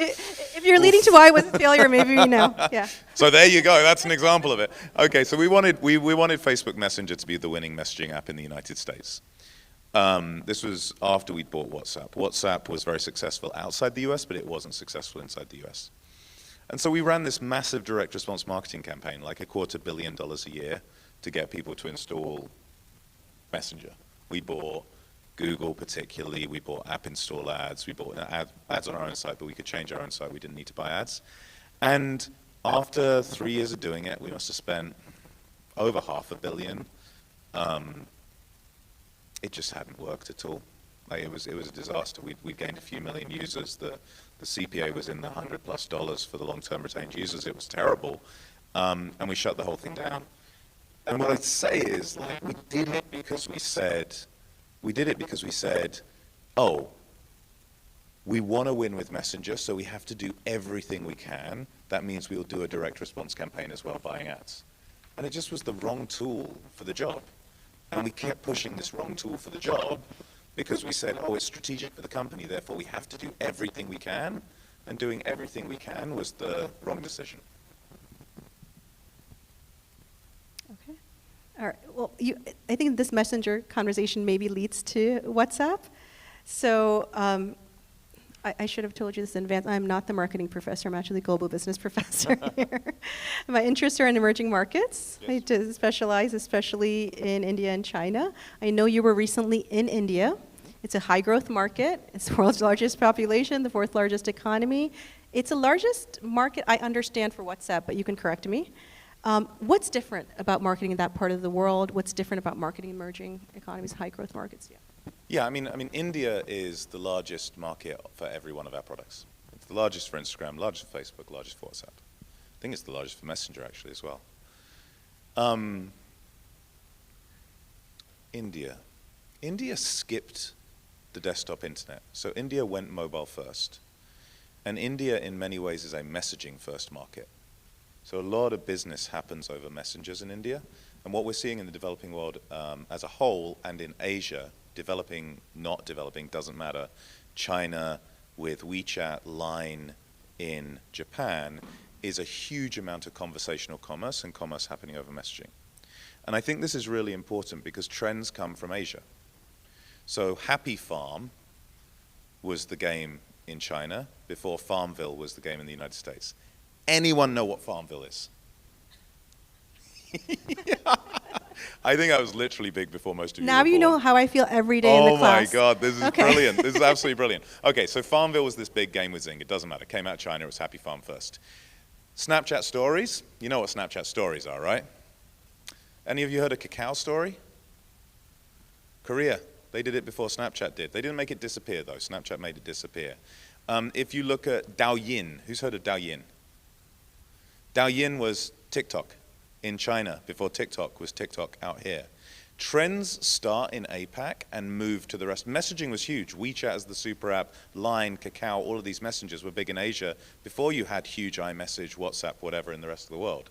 A: If you're leading to why it was a failure, maybe you know. Yeah.
B: So there you go. That's an example of it. Okay, so we wanted Facebook Messenger to be the winning messaging app in the United States. This was after we'd bought WhatsApp. WhatsApp was very successful outside the US, but it wasn't successful inside the US. And so we ran this massive direct response marketing campaign, like $250 million a year, to get people to install Messenger. We bought Google particularly, we bought app install ads, we bought ads on our own site, but we could change our own site, we didn't need to buy ads. And after 3 years of doing it, we must have spent over $500 million. It just hadn't worked at all. Like, it was a disaster. We'd gained a few million users. The CPA was in the $100+ for the long-term retained users. It was terrible. And we shut the whole thing down. And what I'd say is, like, we did it because we said, oh, we want to win with Messenger, so we have to do everything we can. That means we'll do a direct response campaign as well, buying ads. And it just was the wrong tool for the job. And we kept pushing this wrong tool for the job because we said, oh, it's strategic for the company, therefore we have to do everything we can. And doing everything we can was the wrong decision.
A: Okay. All right. Well, I think this Messenger conversation maybe leads to WhatsApp. So I should have told you this in advance. I'm not the marketing professor. I'm actually the global business professor here. My interests are in emerging markets.
B: Yes.
A: I do specialize especially in India and China. I know you were recently in India. It's a high-growth market. It's the world's largest population, the fourth largest economy. It's the largest market I understand for WhatsApp, but you can correct me. What's different about marketing in that part of the world? What's different about marketing emerging economies, high-growth markets?
B: Yeah, I mean, India is the largest market for every one of our products. It's the largest for Instagram, largest for Facebook, largest for WhatsApp. I think it's the largest for Messenger, actually, as well. India skipped the desktop internet. So India went mobile first. And India, in many ways, is a messaging first market. So a lot of business happens over messengers in India. And what we're seeing in the developing world as a whole, and in Asia, developing, not developing, doesn't matter, China with WeChat, Line in Japan, is a huge amount of conversational commerce and commerce happening over messaging. And I think this is really important because trends come from Asia. So Happy Farm was the game in China before Farmville was the game in the United States. Anyone know what Farmville is? Yeah. I think I was literally big before most of you.
A: Now you know how I feel every day in the class.
B: Oh my God, this is brilliant. This is absolutely brilliant. Okay, so Farmville was this big game with Zing. It doesn't matter. Came out of China. It was Happy Farm first. Snapchat stories. You know what Snapchat stories are, right? Any of you heard of Kakao Story? Korea. They did it before Snapchat did. They didn't make it disappear, though. Snapchat made it disappear. If you look at Douyin, who's heard of Douyin? Douyin was TikTok in China before TikTok was TikTok out here. Trends start in APAC and move to the rest. Messaging was huge. WeChat as the super app, Line, Kakao, all of these messengers were big in Asia before you had huge iMessage, WhatsApp, whatever in the rest of the world.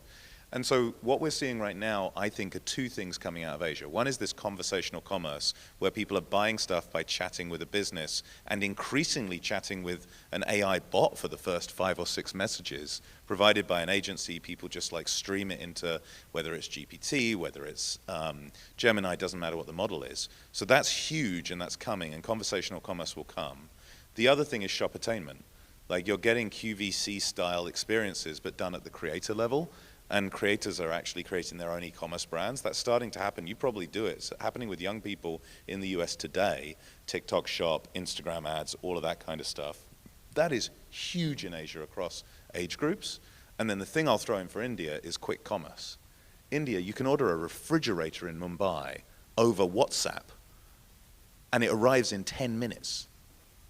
B: And so what we're seeing right now, I think, are two things coming out of Asia. One is this conversational commerce, where people are buying stuff by chatting with a business and increasingly chatting with an AI bot for the first 5 or 6 messages provided by an agency. People just like stream it into, whether it's GPT, whether it's Gemini, doesn't matter what the model is. So that's huge, and that's coming, and conversational commerce will come. The other thing is shop attainment. Like, you're getting QVC-style experiences, but done at the creator level. And creators are actually creating their own e-commerce brands. That's starting to happen. You probably do it. It's happening with young people in the US today. TikTok Shop, Instagram ads, all of that kind of stuff. That is huge in Asia across age groups. And then the thing I'll throw in for India is quick commerce. India, you can order a refrigerator in Mumbai over WhatsApp, and it arrives in 10 minutes.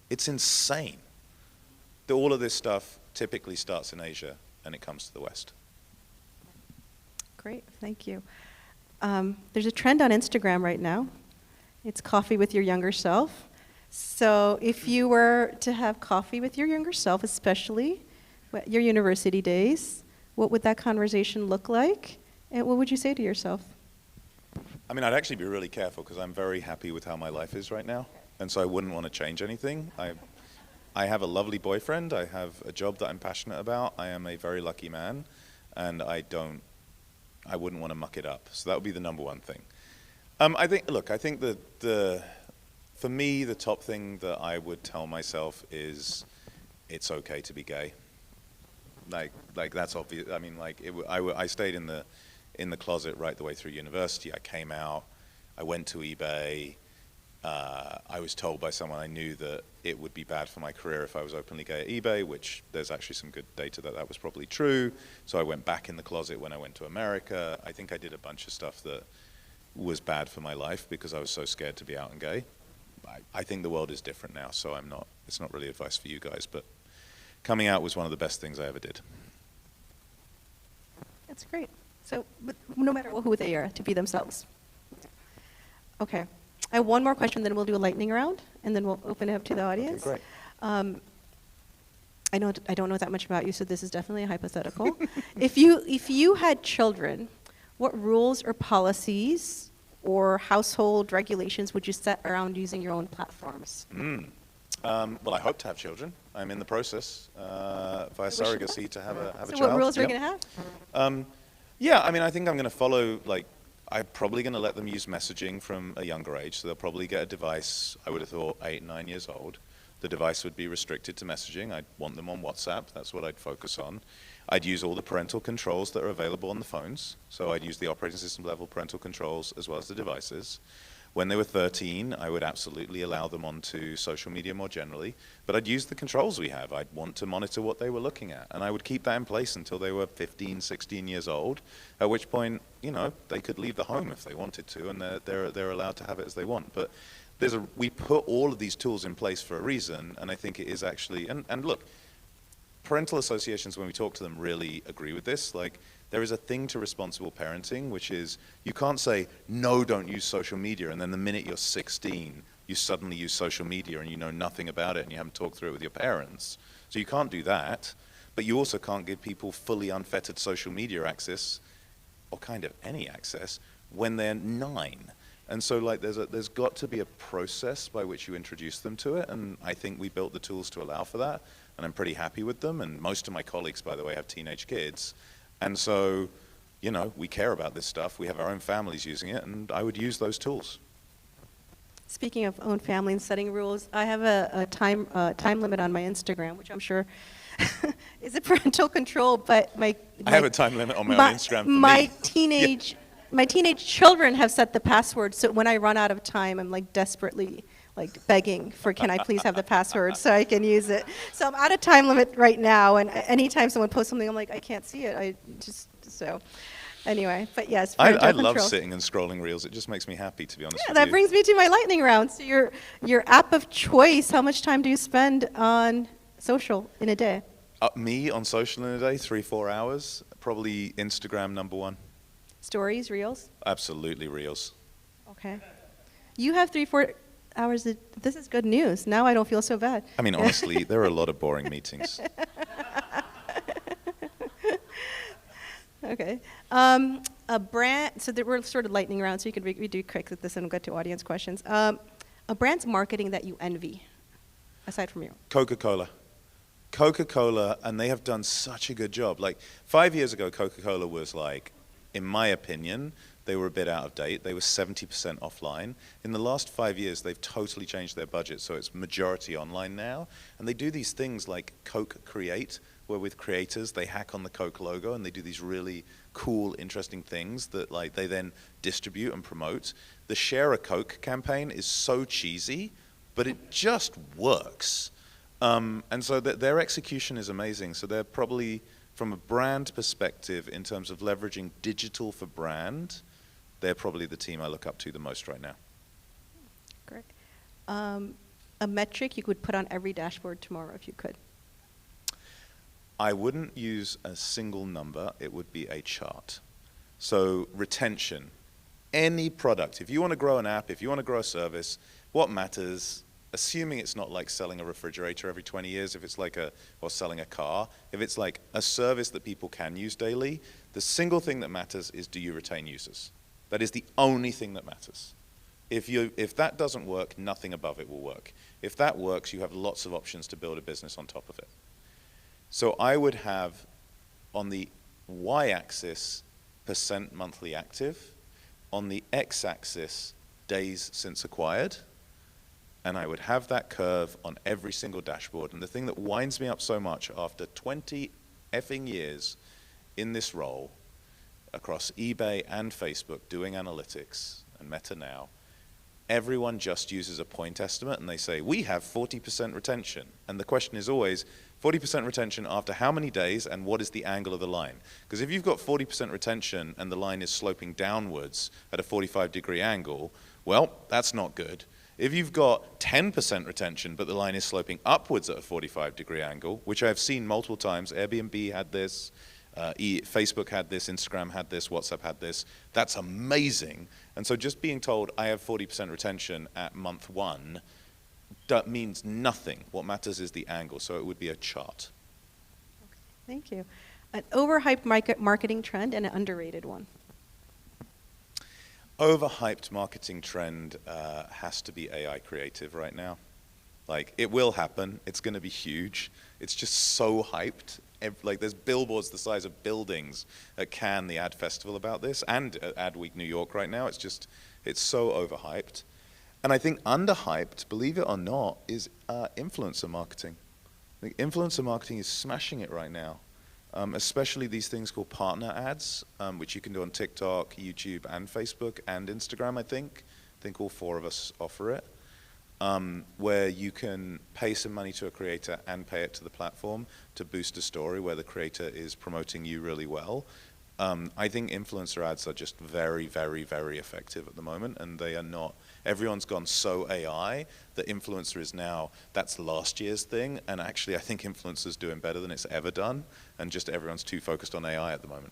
B: It's insane. All of this stuff typically starts in Asia, and it comes to the West.
A: Great, thank you. There's a trend on Instagram right now. It's coffee with your younger self. So if you were to have coffee with your younger self, especially your university days, what would that conversation look like? And what would you say to yourself?
B: I mean, I'd actually be really careful because I'm very happy with how my life is right now. And so I wouldn't want to change anything. I have a lovely boyfriend. I have a job that I'm passionate about. I am a very lucky man. And I wouldn't want to muck it up. So that would be the number one thing. I think that for me, the top thing that I would tell myself is it's okay to be gay. Like that's obvious. I mean, like I stayed in the closet right the way through university. I came out. I went to eBay. I was told by someone I knew that it would be bad for my career if I was openly gay at eBay, which there's actually some good data that was probably true. So I went back in the closet when I went to America. I think I did a bunch of stuff that was bad for my life because I was so scared to be out and gay. I think the world is different now, so it's not really advice for you guys, but coming out was one of the best things I ever did.
A: That's great. So no matter who they are, to be themselves. Okay. I have one more question, then we'll do a lightning round, and then we'll open it up to the audience.
B: Okay, great.
A: I don't know that much about you, so this is definitely a hypothetical. If you had children, what rules or policies or household regulations would you set around using your own platforms?
B: Well, I hope to have children. I'm in the process via surrogacy to have a child.
A: So what rules are you going to have?
B: Yeah, I mean, I think I'm going to follow, I'm probably going to let them use messaging from a younger age, so they'll probably get a device, I would have thought 8, 9 years old. The device would be restricted to messaging. I'd want them on WhatsApp. That's what I'd focus on. I'd use all the parental controls that are available on the phones. So I'd use the operating system level parental controls as well as the devices. When they were 13, I would absolutely allow them onto social media more generally, but I'd use the controls we have. I'd want to monitor what they were looking at, and I would keep that in place until they were 15, 16 years old, at which point, they could leave the home if they wanted to, and they're allowed to have it as they want. But we put all of these tools in place for a reason, and I think it is actually, and look, parental associations, when we talk to them, really agree with this. There is a thing to responsible parenting, which is you can't say, no, don't use social media, and then the minute you're 16, you suddenly use social media and you know nothing about it and you haven't talked through it with your parents. So you can't do that, but you also can't give people fully unfettered social media access, or kind of any access, when they're 9. And so there's got to be a process by which you introduce them to it, and I think we built the tools to allow for that, and I'm pretty happy with them, and most of my colleagues, by the way, have teenage kids. And so, we care about this stuff. We have our own families using it, and I would use those tools.
A: Speaking of own family and setting rules, I have a time limit on my Instagram, which I'm sure is a parental control, but I
B: have a time limit on my own Instagram for
A: my teenage children have set the password, so when I run out of time, I'm desperately begging for, can I please have the password so I can use it. So I'm at a time limit right now, and anytime someone posts something, I'm like, I can't see it. Anyway, but yes,
B: I love sitting and scrolling reels. It just makes me happy, to be honest with you.
A: That brings me to my lightning round. So your app of choice, how much time do you spend on social in a day?
B: Me on social in a day, 3-4 hours. Probably Instagram number 1.
A: Stories, reels?
B: Absolutely reels.
A: Oh, Okay. You have 3-4 hours. This is good news. Now I don't feel so bad.
B: I mean, honestly, there are a lot of boring meetings.
A: Okay. A brand, so that we're sort of lightning round, so you could we do quick with this and we'll get to audience questions. A brand's marketing that you envy, aside from you.
B: Coca-Cola. Coca-Cola, and they have done such a good job. Like 5 years ago, Coca-Cola was like, in my opinion, they were a bit out of date. They were 70% offline. In the last 5 years, they've totally changed their budget, so it's majority online now. And they do these things like Coke Create, where with creators, they hack on the Coke logo and they do these really cool, interesting things that like they then distribute and promote. The Share a Coke campaign is so cheesy, but it just works. And so their execution is amazing. So they're probably, from a brand perspective, in terms of leveraging digital for brand, they're probably the team I look up to the most right now.
A: Great. A metric you could put on every dashboard tomorrow if you could.
B: I wouldn't use a single number, it would be a chart. So retention, any product, if you want to grow an app, if you want to grow a service, what matters, assuming it's not like selling a refrigerator every 20 years, if it's like or selling a car, if it's like a service that people can use daily, the single thing that matters is, do you retain users? That is the only thing that matters. If that doesn't work, nothing above it will work. If that works, you have lots of options to build a business on top of it. So I would have on the y-axis % monthly active, on the x-axis days since acquired, and I would have that curve on every single dashboard. And the thing that winds me up so much after 20 effing years in this role across eBay and Facebook doing analytics and Meta now, everyone just uses a point estimate and they say, we have 40% retention. And the question is always, 40% retention after how many days and what is the angle of the line? Because if you've got 40% retention and the line is sloping downwards at a 45-degree angle, well, that's not good. If you've got 10% retention but the line is sloping upwards at a 45-degree angle, which I've seen multiple times, Airbnb had this, Facebook had this, Instagram had this, WhatsApp had this, that's amazing. And so just being told I have 40% retention at month 1, that means nothing. What matters is the angle, so it would be a chart.
A: Okay, thank you. An overhyped marketing trend and an underrated one.
B: Overhyped marketing trend has to be AI creative right now. Like, it will happen. It's going to be huge. It's just so hyped. Like, there's billboards the size of buildings at Cannes, the ad festival, about this, and at Ad Week New York right now. It's so overhyped. And I think underhyped, believe it or not, is influencer marketing. I think influencer marketing is smashing it right now, especially these things called partner ads, which you can do on TikTok, YouTube, and Facebook, and Instagram, I think. I think all 4 of us offer it, where you can pay some money to a creator and pay it to the platform to boost a story where the creator is promoting you really well. I think influencer ads are just very, very, very effective at the moment, and they are not. Everyone's gone so AI that influencer is now, that's last year's thing, and actually I think influencer's doing better than it's ever done, and just everyone's too focused on AI at the moment.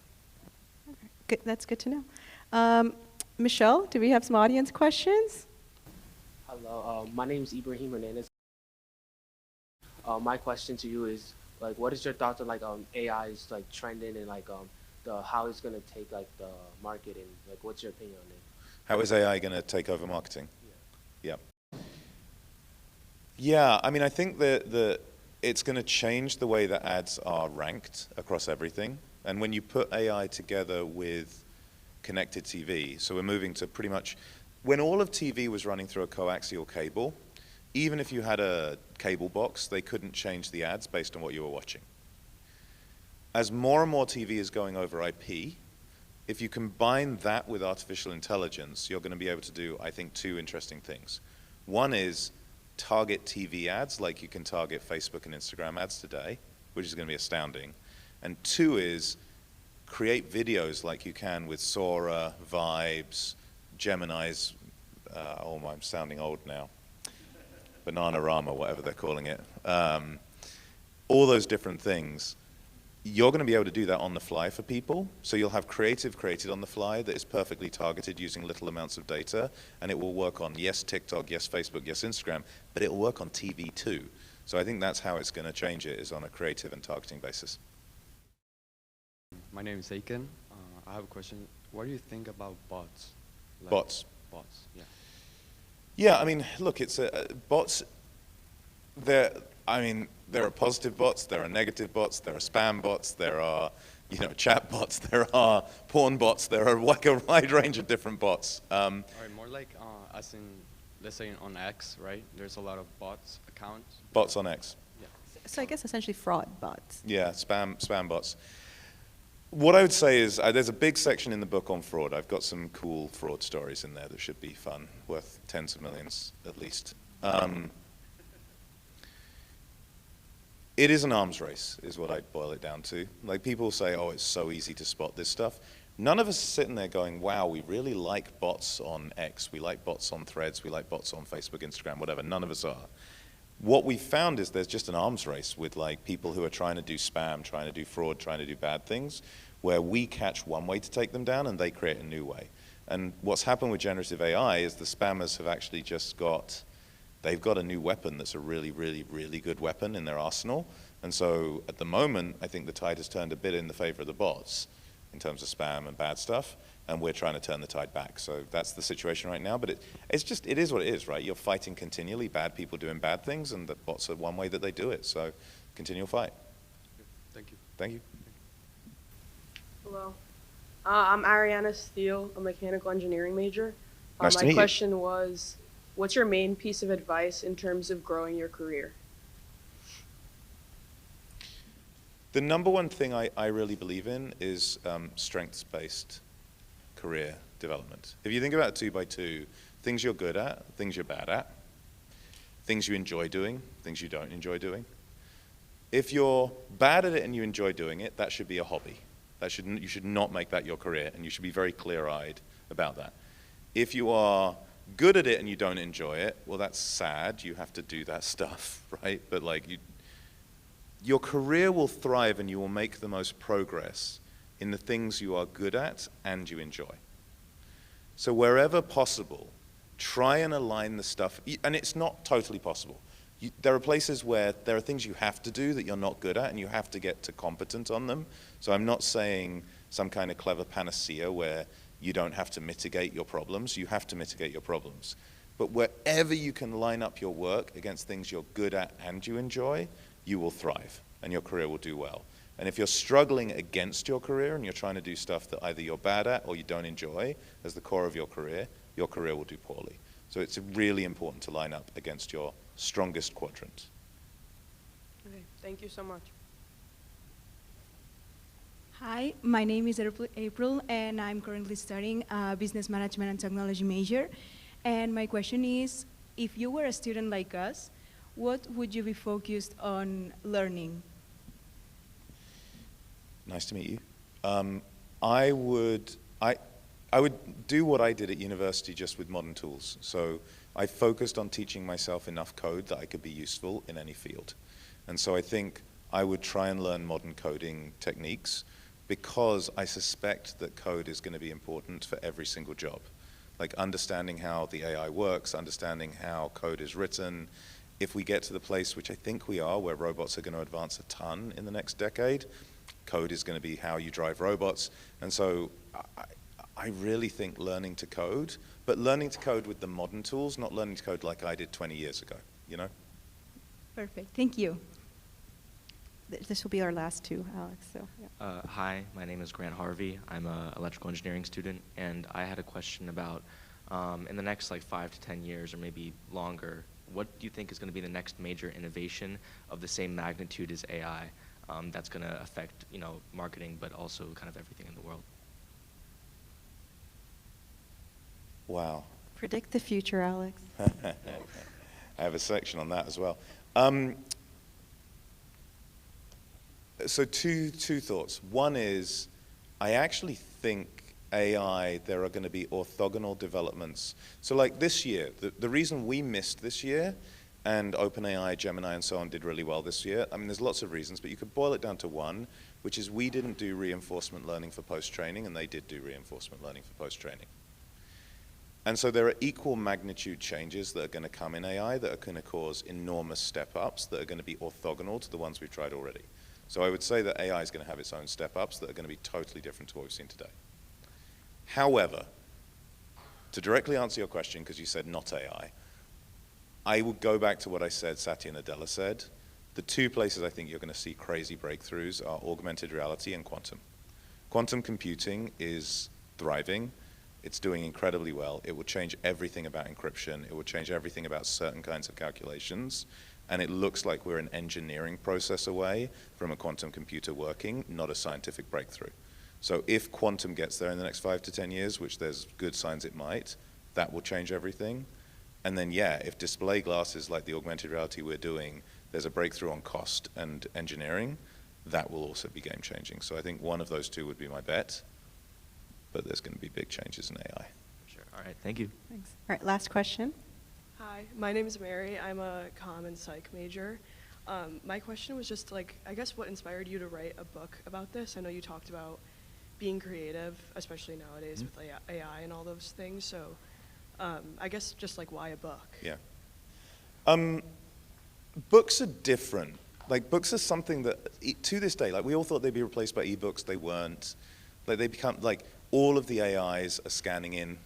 A: Okay. Good. That's good to know. Michelle, do we have some audience questions?
C: Hello, my name is Ibrahim Hernandez. My question to you is, like, what is your thoughts on like AI is like trending and like how it's gonna take like the market, and like what's your opinion on it?
B: How is AI going to take over marketing? Yeah. Yeah, I mean, I think that it's going to change the way that ads are ranked across everything. And when you put AI together with connected TV, so we're moving to pretty much, when all of TV was running through a coaxial cable, even if you had a cable box, they couldn't change the ads based on what you were watching. As more and more TV is going over IP, if you combine that with artificial intelligence, you're going to be able to do, I think, 2 interesting things. One is target TV ads like you can target Facebook and Instagram ads today, which is going to be astounding. And 2 is create videos like you can with Sora, Vibes, Gemini's, I'm sounding old now, Bananarama, whatever they're calling it. All those different things. you're going to be able to do that on the fly for people. So you'll have creative created on the fly that is perfectly targeted using little amounts of data, and it will work on, yes, TikTok, yes, Facebook, yes, Instagram, but it will work on TV too. So I think that's how it's going to change it, is on a creative and targeting basis.
D: My name is Aiken. I have a question. What do you think about bots?
B: Bots?
D: Bots, yeah.
B: Yeah, I mean, look, it's bots, there are positive bots, there are negative bots, there are spam bots, there are, chat bots, there are porn bots, there are like a wide range of different bots.
D: All right, more like, as in, let's say on X, right? There's a lot of bots accounts.
B: Bots on X.
D: Yeah.
A: So I guess essentially fraud bots.
B: Yeah, spam bots. What I would say is, there's a big section in the book on fraud. I've got some cool fraud stories in there that should be fun, worth tens of millions at least. It is an arms race, is what I'd boil it down to. Like, people say, oh, it's so easy to spot this stuff. None of us are sitting there going, wow, we really like bots on X, we like bots on Threads, we like bots on Facebook, Instagram, whatever. None of us are. What we found is there's just an arms race with like people who are trying to do spam, trying to do fraud, trying to do bad things, where we catch one way to take them down and they create a new way. And what's happened with generative AI is the spammers have actually just they've got a new weapon that's a really, really, really good weapon in their arsenal. And so at the moment, I think the tide has turned a bit in the favor of the bots in terms of spam and bad stuff, and we're trying to turn the tide back. So that's the situation right now, but it is what it is, right? You're fighting continually, bad people doing bad things, and the bots are one way that they do it, so continual fight.
D: Thank you.
B: Thank you.
E: Hello. I'm Ariana Steele, a mechanical engineering major.
B: Nice to
E: my
B: meet you.
E: question was, what's your main piece of advice in terms of growing your career?
B: The number one thing I really believe in is strengths-based career development. If you think about it 2x2, things you're good at, things you're bad at, things you enjoy doing, things you don't enjoy doing. If you're bad at it and you enjoy doing it, that should be a hobby. You should not make that your career, and you should be very clear-eyed about that. If you are good at it and you don't enjoy it, well, that's sad. You have to do that stuff, right? But like, your career will thrive and you will make the most progress in the things you are good at and you enjoy. So wherever possible, try and align the stuff, and it's not totally possible. There are places where there are things you have to do that you're not good at, and you have to get to competent on them. So I'm not saying some kind of clever panacea where you don't have to mitigate your problems. You have to mitigate your problems. But wherever you can line up your work against things you're good at and you enjoy, you will thrive, and your career will do well. And if you're struggling against your career and you're trying to do stuff that either you're bad at or you don't enjoy as the core of your career will do poorly. So it's really important to line up against your strongest quadrant.
E: Okay, thank you so much.
F: Hi, my name is April, and I'm currently studying business management and technology major. And my question is, if you were a student like us, what would you be focused on learning?
B: Nice to meet you. I would do what I did at university, just with modern tools. So I focused on teaching myself enough code that I could be useful in any field. And so I think I would try and learn modern coding techniques, because I suspect that code is going to be important for every single job. Like understanding how the AI works, understanding how code is written. If we get to the place, which I think we are, where robots are going to advance a ton in the next decade, code is going to be how you drive robots. And so I really think learning to code, but learning to code with the modern tools, not learning to code like I did 20 years ago, you know?
F: Perfect, thank you.
A: This will be our last two, Alex. So, yeah.
G: Hi, my name is Grant Harvey. I'm an electrical engineering student, and I had a question about, in the next like 5 to 10 years, or maybe longer, what do you think is going to be the next major innovation of the same magnitude as AI that's going to affect, marketing, but also kind of everything in the world?
B: Wow.
A: Predict the future, Alex.
B: I have a section on that as well. So two thoughts. One is, I actually think AI, there are going to be orthogonal developments. So like this year, the reason we missed this year, and OpenAI, Gemini, and so on did really well this year, I mean, there's lots of reasons, but you could boil it down to one, which is we didn't do reinforcement learning for post-training, and they did do reinforcement learning for post-training. And so there are equal magnitude changes that are going to come in AI that are going to cause enormous step-ups that are going to be orthogonal to the ones we've tried already. So I would say that AI is going to have its own step-ups that are going to be totally different to what we've seen today. However, to directly answer your question, because you said not AI, I would go back to what I said, Satya Nadella said. The two places I think you're going to see crazy breakthroughs are augmented reality and quantum. Quantum computing is thriving. It's doing incredibly well. It will change everything about encryption. It will change everything about certain kinds of calculations. And it looks like we're an engineering process away from a quantum computer working, not a scientific breakthrough. So if quantum gets there in the next 5 to 10 years, which there's good signs it might, that will change everything. And then, yeah, if display glasses like the augmented reality we're doing, there's a breakthrough on cost and engineering, that will also be game-changing. So I think one of those two would be my bet. But there's going to be big changes in AI.
G: Sure. All right. Thank you.
A: Thanks. All right, last question.
E: Hi, my name is Mary. I'm a comm and psych major. My question was just like, I guess what inspired you to write a book about this? I know you talked about being creative, especially nowadays with AI and all those things. So I guess just like why a book?
B: Yeah. Books are different. Like books are something that, to this day, like we all thought they'd be replaced by ebooks. They weren't. Like they become like, all of the AIs are scanning in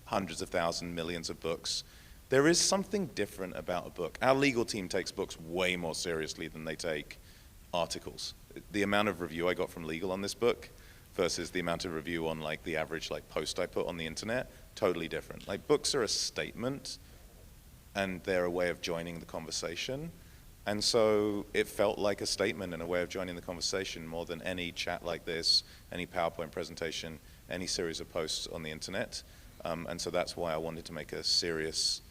B: hundreds of thousands, millions of books. There is something different about a book. Our legal team takes books way more seriously than they take articles. The amount of review I got from legal on this book versus the amount of review on like the average like post I put on the internet, totally different. Like books are a statement and they're a way of joining the conversation. And so it felt like a statement and a way of joining the conversation more than any chat like this, any PowerPoint presentation, any series of posts on the internet. And so that's why I wanted to make a serious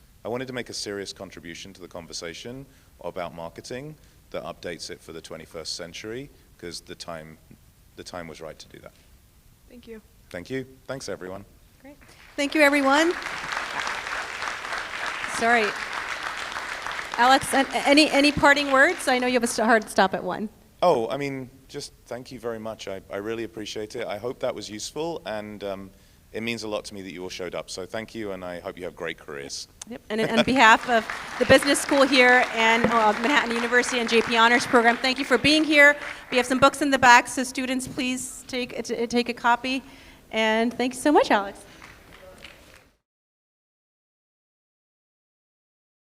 B: contribution to the conversation about marketing that updates it for the 21st century, because the time was right to do that.
E: Thank you.
B: Thank you. Thanks, everyone.
A: Great. Thank you, everyone. Sorry. Alex, any parting words? I know you have a hard stop at 1.
B: Oh, I mean, just thank you very much. I really appreciate it. I hope that was useful, and it means a lot to me that you all showed up. So thank you, and I hope you have great careers.
A: Yep. And on behalf of the business school here and Manhattan University and JP Honors Program, thank you for being here. We have some books in the back, so students, please take a copy. And thank you so much, Alex.